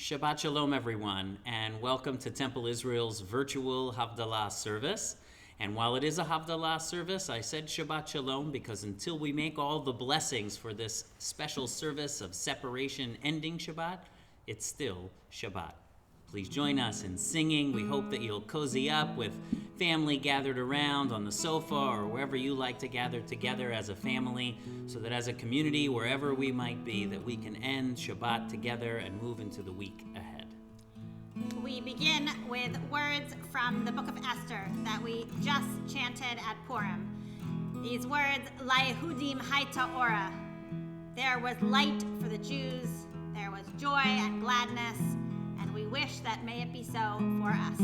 Shabbat Shalom, everyone, and welcome to Temple Israel's virtual Havdallah service. And while it is a Havdallah service, I said Shabbat Shalom because until we make all the blessings for this special service of separation ending Shabbat, it's still Shabbat. Please join us in singing. We hope that you'll cozy up with family gathered around on the sofa or wherever you like to gather together as a family, so that as a community, wherever we might be, that we can end Shabbat together and move into the week ahead. We begin with words from the book of Esther that we just chanted at Purim. These words, LaYehudim Hayta Ora. There was light for the Jews, there was joy and gladness, and we wish that may it be so for us.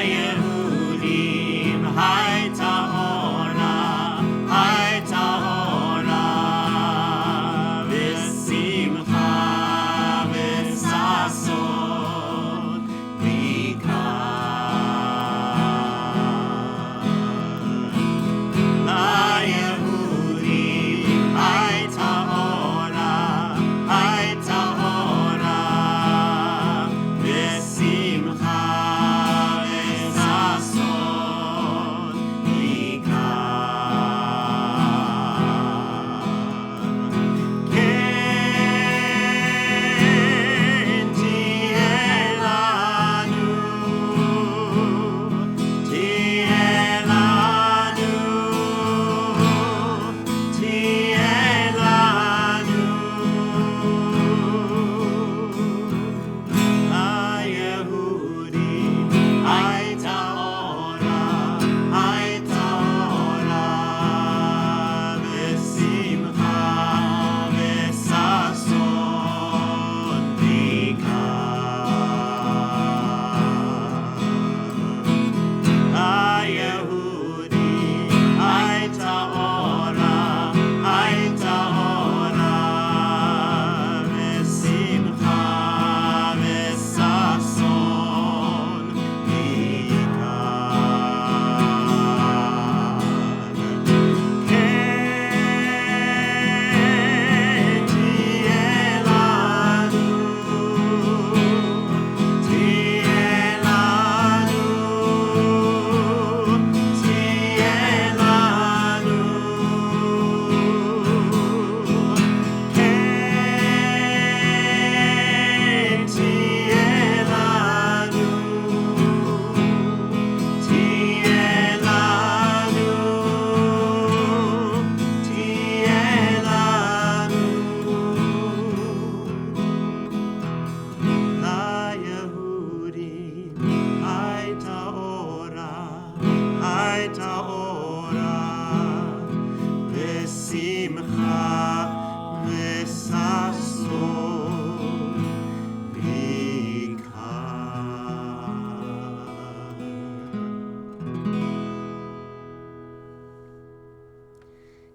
LaYehudim Hayta Ora, Hayta Ora, V'simcha v'sason v'kar. LaYehudim Hayta Ora, Hayta Ora, V'simcha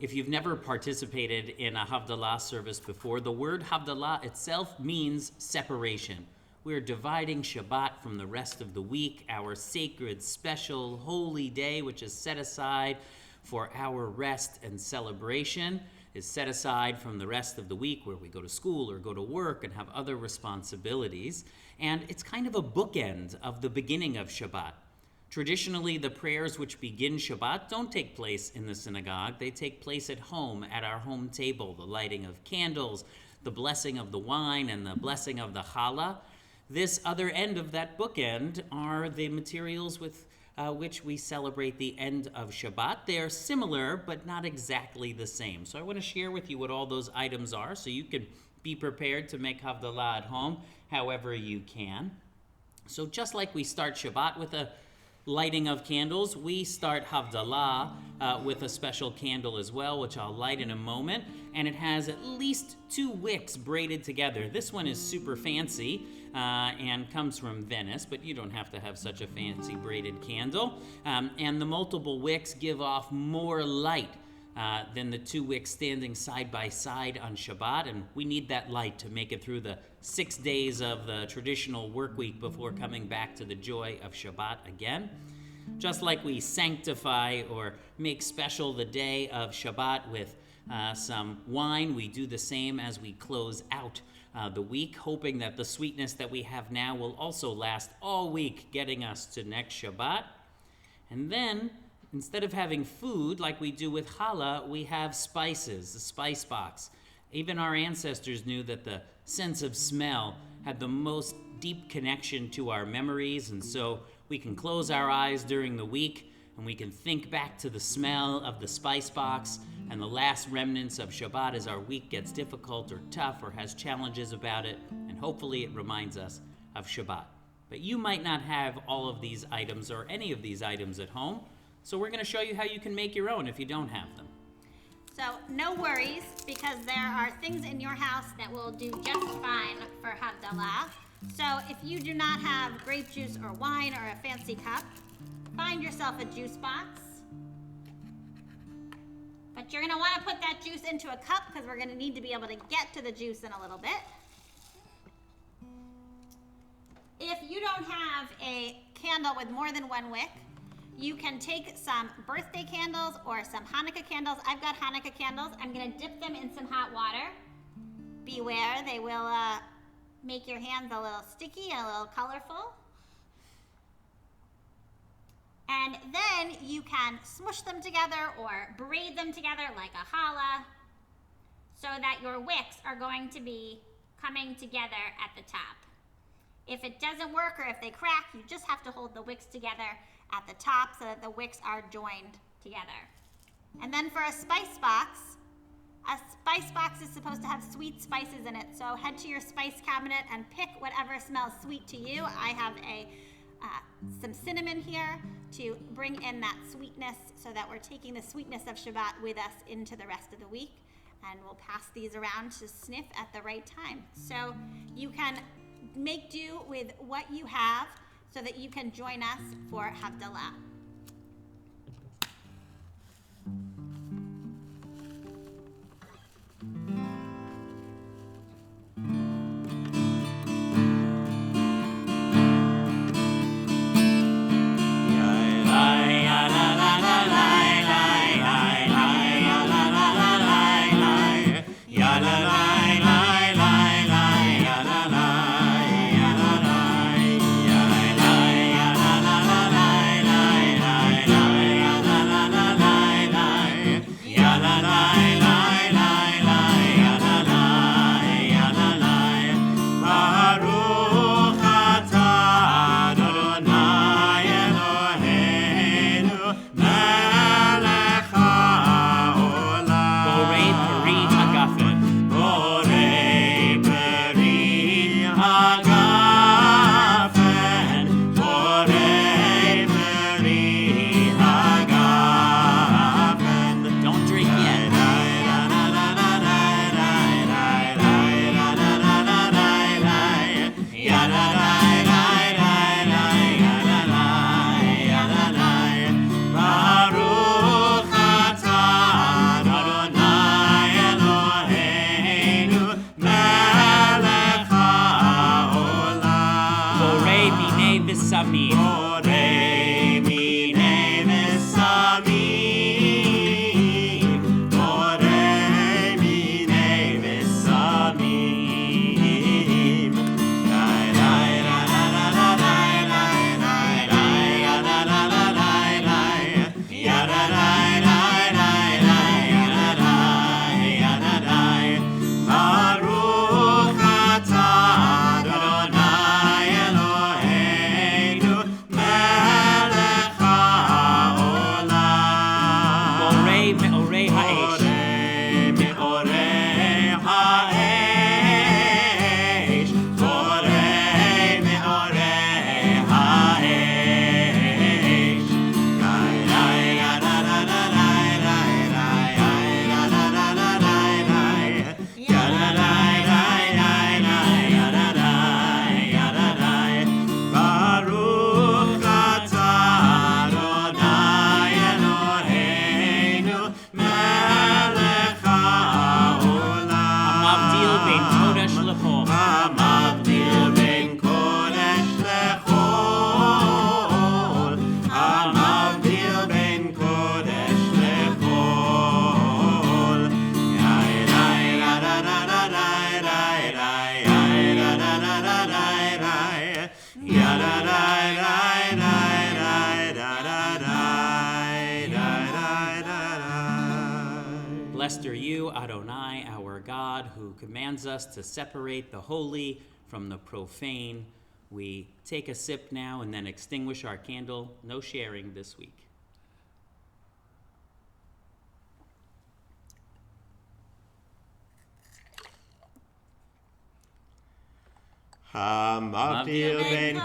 If you've never participated in a Havdalah service before, the word Havdalah itself means separation. We're dividing Shabbat from the rest of the week, our sacred, special, holy day, which is set aside for our rest and celebration, is set aside from the rest of the week where we go to school or go to work and have other responsibilities. And it's kind of a bookend of the beginning of Shabbat. Traditionally, the prayers which begin Shabbat don't take place in the synagogue. They take place at home, at our home table, the lighting of candles, the blessing of the wine, and the blessing of the challah. This other end of that bookend are the materials with which we celebrate the end of Shabbat. They are similar, but not exactly the same. So I want to share with you what all those items are so you can be prepared to make Havdalah at home however you can. So just like we start Shabbat with a lighting of candles, we start Havdalah with a special candle as well, which I'll light in a moment, and it has at least 2 wicks braided together. This one is super fancy and comes from Venice, but you don't have to have such a fancy braided candle. And the multiple wicks give off more light than the 2 wicks standing side by side on Shabbat, and we need that light to make it through the 6 days of the traditional work week before coming back to the joy of Shabbat again. Just like we sanctify or make special the day of Shabbat with some wine, we do the same as we close out the week, hoping that the sweetness that we have now will also last all week, getting us to next Shabbat. And then, instead of having food like we do with challah, we have spices, the spice box. Even our ancestors knew that the sense of smell had the most deep connection to our memories, and so we can close our eyes during the week and we can think back to the smell of the spice box and the last remnants of Shabbat as our week gets difficult or tough or has challenges about it, and hopefully it reminds us of Shabbat. But you might not have all of these items or any of these items at home, so we're going to show you how you can make your own if you don't have them. So no worries, because there are things in your house that will do just fine for Havdallah. So if you do not have grape juice or wine or a fancy cup, find yourself a juice box. But you're going to want to put that juice into a cup because we're going to need to be able to get to the juice in a little bit. If you don't have a candle with more than one wick, you can take some birthday candles or some Hanukkah candles. I've got Hanukkah candles. I'm going to dip them in some hot water. Beware, they will make your hands a little sticky and a little colorful. And then you can smush them together or braid them together like a challah so that your wicks are going to be coming together at the top. If it doesn't work or if they crack, you just have to hold the wicks together at the top so that the wicks are joined together. And then for a spice box is supposed to have sweet spices in it. So head to your spice cabinet and pick whatever smells sweet to you. I have some cinnamon here to bring in that sweetness so that we're taking the sweetness of Shabbat with us into the rest of the week. And we'll pass these around to sniff at the right time. So you can make do with what you have so that you can join us for Havdallah. La Blessed are you, Adonai, our God, who commands us to separate the holy from the profane. We take a sip now and then extinguish our candle. No sharing this week. המבדיל בין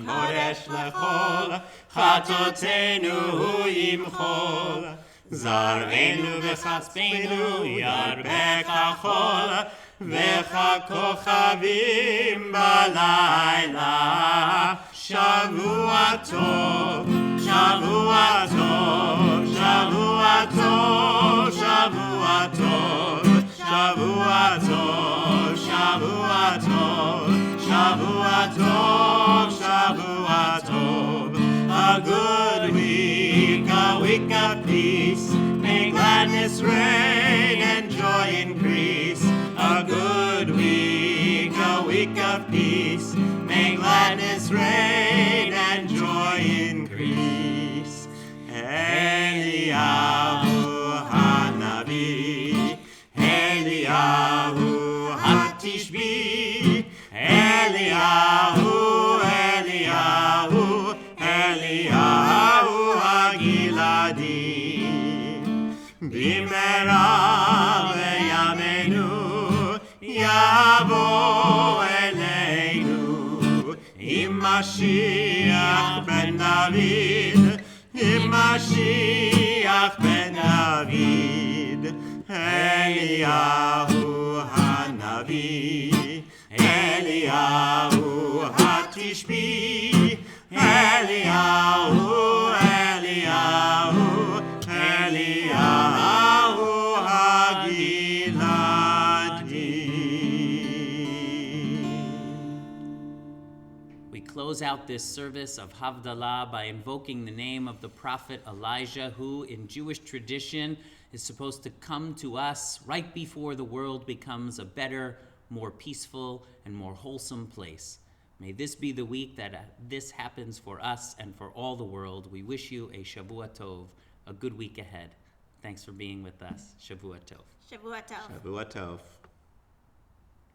קודש לחול, חטאותינו ימחול. זרענו וחצפנו ירבה כחול, וככוכבים בלילה. שבוע טוב, שבוע טוב, שבוע טוב, שבוע טוב, שבוע טוב, שבוע טוב, שבוע טוב, שבוע טוב. A good week, a week of peace. May gladness reign and joy increase. A good week, a week of peace. May gladness reign and joy increase. Eliyahu Hanavi, Eliyahu Hatishbi, Eliyahu, Eliyahu, Eliyahu Hagiladi. Bimera v'yamenu yavo eleinu. Im Mashiach ben David, Im Mashiach ben David. Eliyahu Hanavi, Eliyahu Hatishbi, Eliyahu, Eliyahu, Eliyahu Hagiladi. We close out this service of Havdallah by invoking the name of the prophet Elijah, who in Jewish tradition is supposed to come to us right before the world becomes a better, more peaceful, and more wholesome place. May this be the week that this happens for us and for all the world. We wish you a Shavua Tov, a good week ahead. Thanks for being with us. Shavua Tov. Shavua Tov. Shavua Tov.